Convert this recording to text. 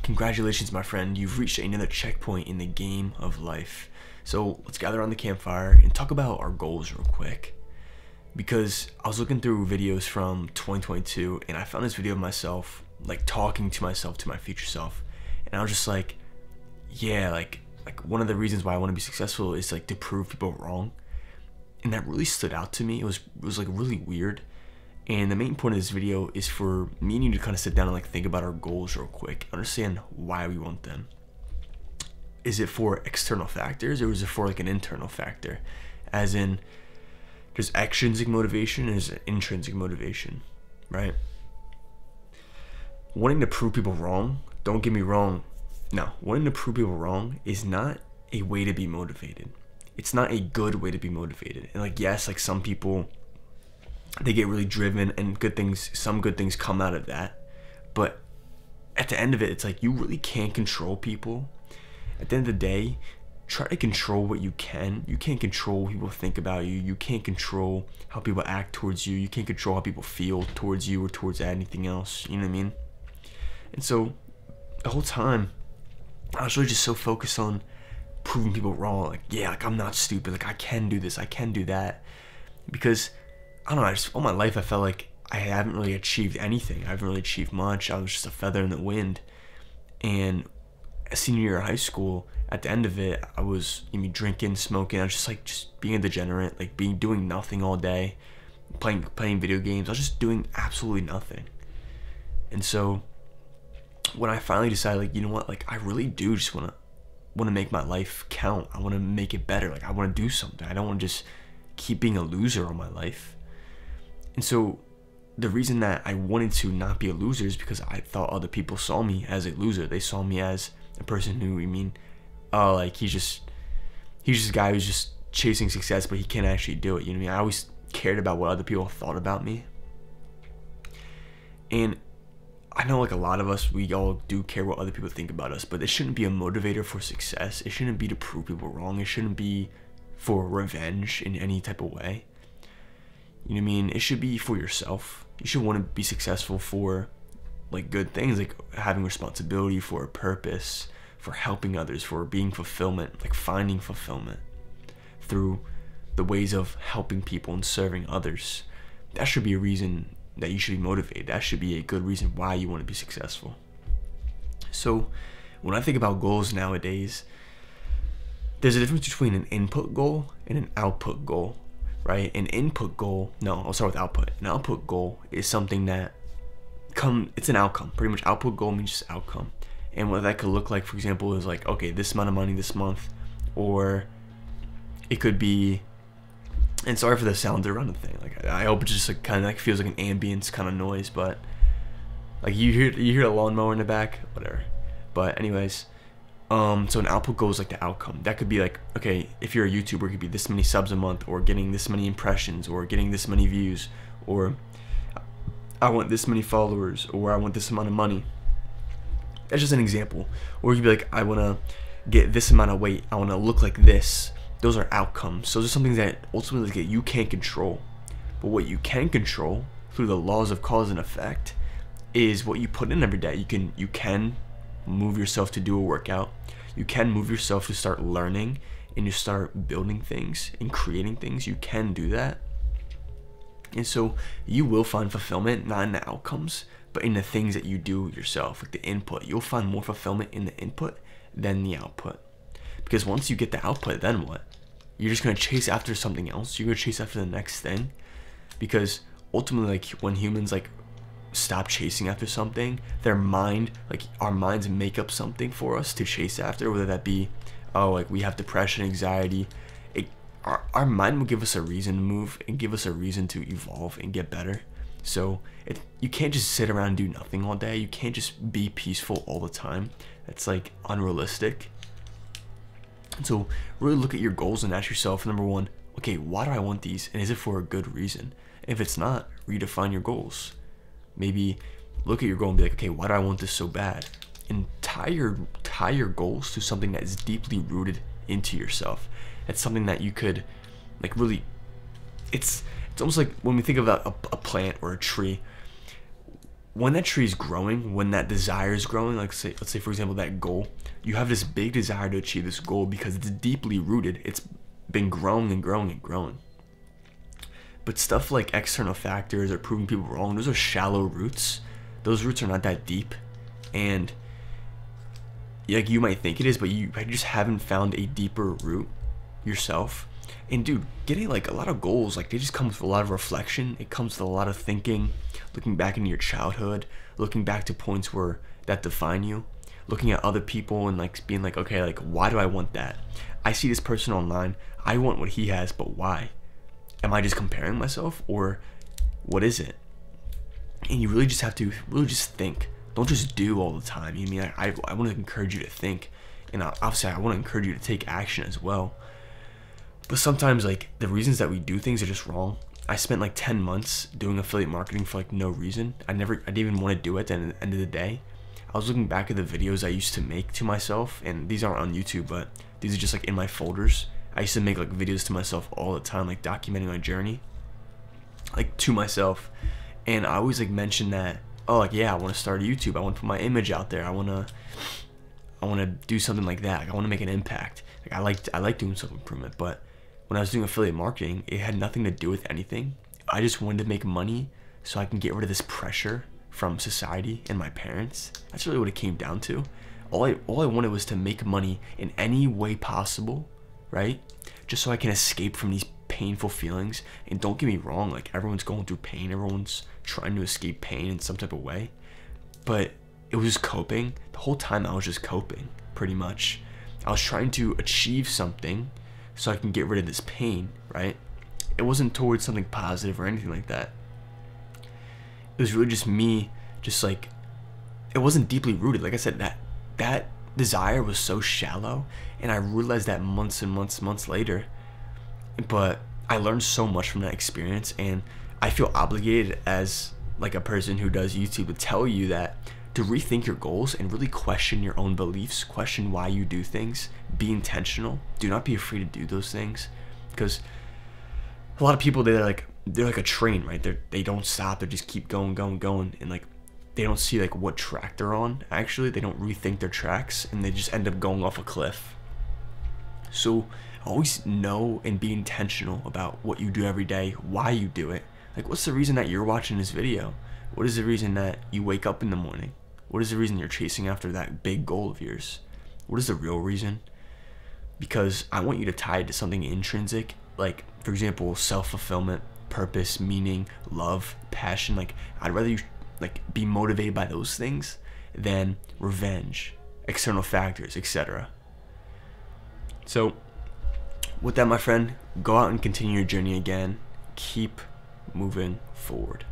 Congratulations, my friend. You've reached another checkpoint in the game of life. So let's gather around the campfire and talk about our goals real quick. Because I was looking through videos from 2022 and I found this video of myself, like talking to myself, to my future self. And I was just like, yeah, like one of the reasons why I want to be successful is like to prove people wrong. And that really stood out to me. It was like really weird. And the main point of this video is for me and you to kind of sit down and like think about our goals real quick, understand why we want them. Is it for external factors or is it for like an internal factor? As in, there's extrinsic motivation and there's intrinsic motivation, right? Wanting to prove people wrong, don't get me wrong, no, wanting to prove people wrong is not a way to be motivated. It's not a good way to be motivated. And like, yes, like some people, they get really driven and some good things come out of that. But at the end of it, it's like you really can't control people. At the end of the day, try to control what you can. You can't control what people think about you. You can't control how people act towards you. You can't control how people feel towards you or towards anything else. You know what I mean? And so the whole time, I was really just so focused on proving people wrong. Like, yeah, like I'm not stupid. Like I can do this. I can do that. Because I don't know, all my life I felt like I haven't really achieved anything. I haven't really achieved much. I was just a feather in the wind. And a senior year of high school, at the end of it, I was drinking, smoking. I was just being a degenerate, like doing nothing all day, playing video games. I was just doing absolutely nothing. And so when I finally decided, like, you know what, like I really do just want to make my life count. I want to make it better. Like I want to do something. I don't want to just keep being a loser all my life. And so the reason that I wanted to not be a loser is because I thought other people saw me as a loser. They saw me as a person who, like he's just a guy who's just chasing success, but he can't actually do it. You know what I mean? I always cared about what other people thought about me. And I know like a lot of us, we all do care what other people think about us, but it shouldn't be a motivator for success. It shouldn't be to prove people wrong. It shouldn't be for revenge in any type of way. You know what I mean? It should be for yourself. You should want to be successful for like good things, like having responsibility, for a purpose, for helping others, for being fulfillment, like finding fulfillment through the ways of helping people and serving others. That should be a reason that you should be motivated. That should be a good reason why you want to be successful. So when I think about goals nowadays, there's a difference between an input goal and an output goal. Right? An input goal, no, I'll start with output. An output goal is something that it's an outcome. Pretty much output goal means just outcome. And what that could look like, for example, is like, okay, this amount of money this month, or it could be, and sorry for the sounds around the thing. Like I hope it just like kind of like feels like an ambience kind of noise, but like you hear a lawnmower in the back, whatever. But anyways, so an output goal is like the outcome. That could be like, okay, if you're a YouTuber, it could be this many subs a month, or getting this many impressions, or getting this many views, or I want this many followers, or I want this amount of money. That's just an example. Or you could be like, I want to get this amount of weight, I want to look like this. Those are outcomes. So those are something that ultimately you can't control. But what you can control through the laws of cause and effect is what you put in every day. You can move yourself to do a workout. You can move yourself to start learning and to start building things and creating things. You can do that. And so you will find fulfillment not in the outcomes, but in the things that you do yourself, like the input. You'll find more fulfillment in the input than the output. Because once you get the output, then what? You're just going to chase after something else. You're going to chase after the next thing. Because ultimately, like when humans like stop chasing after something, our minds make up something for us to chase after, whether that be, oh, like we have depression, anxiety. Our mind will give us a reason to move and give us a reason to evolve and get better. So you can't just sit around and do nothing all day. You can't just be peaceful all the time. That's like unrealistic. And so really look at your goals and ask yourself, number one, okay, why do I want these? And is it for a good reason? If it's not, redefine your goals. Maybe look at your goal and be like, okay, why do I want this so bad? And tie your goals to something that is deeply rooted into yourself. It's something that you could like really, it's almost like when we think about a plant or a tree, when that tree is growing, when that desire is growing, like let's say for example that goal, you have this big desire to achieve this goal because it's deeply rooted. It's been growing and growing and growing. But stuff like external factors or proving people wrong, those are shallow roots. Those roots are not that deep, and like you might think it is, but you just haven't found a deeper root yourself. And dude, getting like a lot of goals, like they just come with a lot of reflection. It comes with a lot of thinking, looking back into your childhood, looking back to points where that define you, looking at other people and like being like, okay, like why do I want that? I see this person online, I want what he has, but why? Am I just comparing myself, or what is it? And you really just have to really just think. Don't just do all the time. You mean I want to encourage you to think, and obviously I want to encourage you to take action as well. But sometimes like the reasons that we do things are just wrong. I spent like 10 months doing affiliate marketing for like no reason. I didn't even want to do it. And at the end of the day, I was looking back at the videos I used to make to myself, and these aren't on YouTube, but these are just like in my folders. I used to make like videos to myself all the time, like documenting my journey, like to myself. And I always like mention that, oh, like, yeah, I want to start a YouTube. I want to put my image out there. I want to do something like that. Like, I want to make an impact. Like I like doing self-improvement, but when I was doing affiliate marketing, it had nothing to do with anything. I just wanted to make money so I can get rid of this pressure from society and my parents. That's really what it came down to. All I wanted was to make money in any way possible, right? Just so I can escape from these painful feelings. And don't get me wrong, like everyone's going through pain, everyone's trying to escape pain in some type of way, but it was just coping. The whole time I was just coping, pretty much. I was trying to achieve something so I can get rid of this pain, right? It wasn't towards something positive or anything like that. It was really just me, just like, it wasn't deeply rooted. Like I said, that desire was so shallow, and I realized that months and months later. But I learned so much from that experience, and I feel obligated as like a person who does YouTube to tell you that to rethink your goals and really question your own beliefs, question why you do things, be intentional. Do not be afraid to do those things, because a lot of people, they're like a train, right? They don't stop. They just keep going, and like they don't see like what track they're on. Actually, they don't rethink their tracks, and they just end up going off a cliff. So always know and be intentional about what you do every day, why you do it. Like, what's the reason that you're watching this video? What is the reason that you wake up in the morning? What is the reason you're chasing after that big goal of yours? What is the real reason? Because I want you to tie it to something intrinsic, like, for example, self-fulfillment, purpose, meaning, love, passion. Like, I'd rather you like be motivated by those things than revenge, external factors, etc. So with that, my friend, go out and continue your journey again. Keep moving forward.